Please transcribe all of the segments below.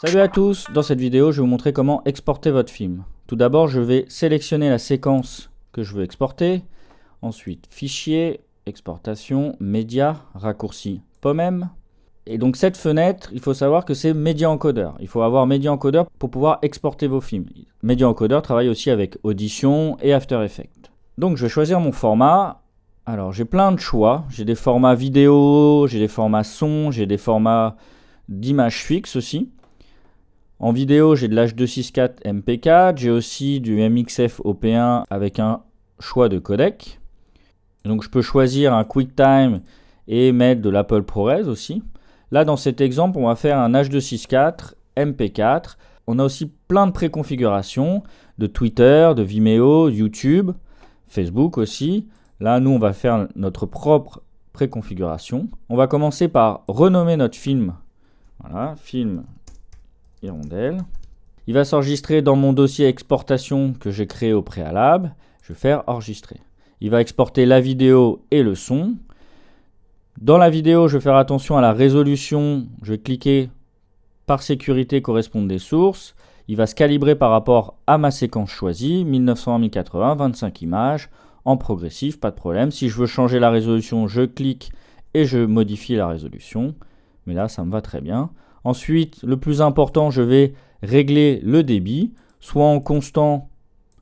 Salut à tous, dans cette vidéo je vais vous montrer comment exporter votre film. Tout d'abord je vais sélectionner la séquence que je veux exporter, ensuite fichier, exportation, média, raccourci POMM. Et donc cette fenêtre, il faut savoir que c'est Media Encoder. Il faut avoir Media Encoder pour pouvoir exporter vos films. Media Encoder travaille aussi avec Audition et After Effects. Donc je vais choisir mon format. Alors j'ai plein de choix, j'ai des formats vidéo, j'ai des formats son, j'ai des formats d'images fixes aussi. En vidéo, j'ai de l'H264 MP4, j'ai aussi du MXF OP1 avec un choix de codec. Donc je peux choisir un QuickTime et mettre de l'Apple ProRes aussi. Là, dans cet exemple, on va faire un H264 MP4. On a aussi plein de préconfigurations de Twitter, de Vimeo, YouTube, Facebook aussi. Là, nous, on va faire notre propre préconfiguration. On va commencer par renommer notre film. Voilà, film Hirondelle. Il va s'enregistrer dans mon dossier exportation que j'ai créé au préalable. Je vais faire enregistrer. Il va exporter la vidéo et le son. Dans la vidéo, je vais faire attention à la résolution. Je vais cliquer par sécurité correspondre des sources. Il va se calibrer par rapport à ma séquence choisie, 1900-1080, 25 images, en progressif, pas de problème. Si je veux changer la résolution, je clique et je modifie la résolution. Mais là, ça me va très bien. Ensuite, le plus important, je vais régler le débit, soit en constant,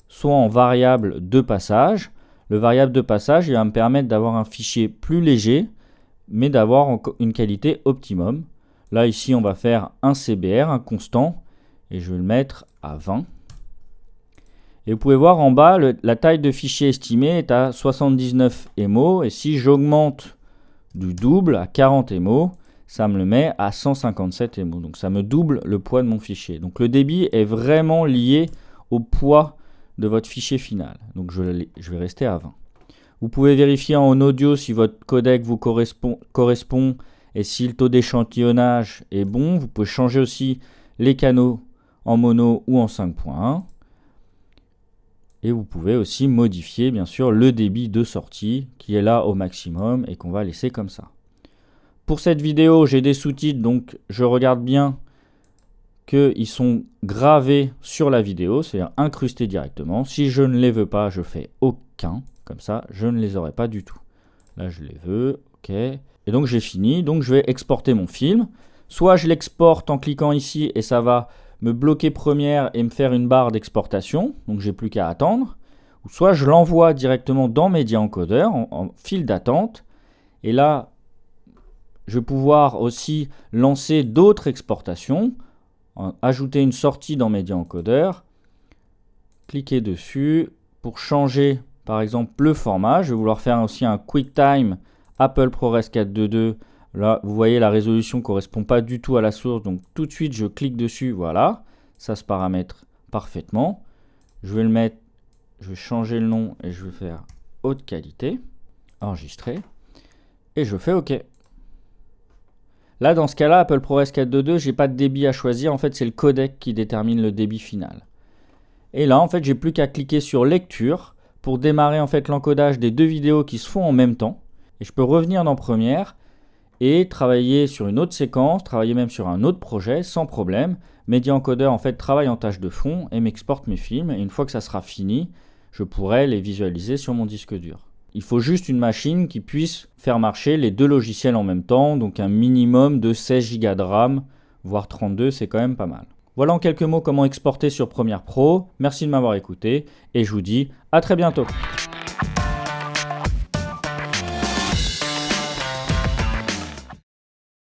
soit en variable de passage. Le variable de passage, il va me permettre d'avoir un fichier plus léger, mais d'avoir une qualité optimum. Là, ici, on va faire un CBR, un constant, et je vais le mettre à 20. Et vous pouvez voir en bas, la taille de fichier estimée est à 79 MO, et si j'augmente du double à 40 MO, ça me le met à 157 MO. Donc ça me double le poids de mon fichier. Donc le débit est vraiment lié au poids de votre fichier final. Donc je vais rester à 20. Vous pouvez vérifier en audio si votre codec vous correspond et si le taux d'échantillonnage est bon. Vous pouvez changer aussi les canaux en mono ou en 5.1. Et vous pouvez aussi modifier bien sûr le débit de sortie qui est là au maximum et qu'on va laisser comme ça. Pour cette vidéo, j'ai des sous-titres, donc je regarde bien qu'ils sont gravés sur la vidéo, c'est-à-dire incrustés directement. Si je ne les veux pas, je fais aucun, comme ça, je ne les aurai pas du tout. Là, je les veux, ok. Et donc, j'ai fini, donc je vais exporter mon film. Soit je l'exporte en cliquant ici et ça va me bloquer première et me faire une barre d'exportation, donc j'ai plus qu'à attendre. Ou soit je l'envoie directement dans Media Encoder en file d'attente, et là, je vais pouvoir aussi lancer d'autres exportations, ajouter une sortie dans Media Encoder, cliquer dessus pour changer par exemple le format. Je vais vouloir faire aussi un QuickTime Apple ProRes 422. Là, vous voyez, la résolution ne correspond pas du tout à la source, donc tout de suite je clique dessus, voilà, ça se paramètre parfaitement. Je vais le mettre, je vais changer le nom et je vais faire haute qualité, enregistrer, et je fais OK. Là, dans ce cas-là, Apple ProRes 422, j'ai pas de débit à choisir. En fait, c'est le codec qui détermine le débit final. Et là, en fait, j'ai plus qu'à cliquer sur lecture pour démarrer en fait l'encodage des deux vidéos qui se font en même temps. Et je peux revenir dans Premiere et travailler sur une autre séquence, travailler même sur un autre projet sans problème. Media Encoder en fait travaille en tâche de fond et m'exporte mes films. Et une fois que ça sera fini, je pourrai les visualiser sur mon disque dur. Il faut juste une machine qui puisse faire marcher les deux logiciels en même temps, donc un minimum de 16 Go de RAM, voire 32, c'est quand même pas mal. Voilà en quelques mots comment exporter sur Premiere Pro. Merci de m'avoir écouté et je vous dis à très bientôt.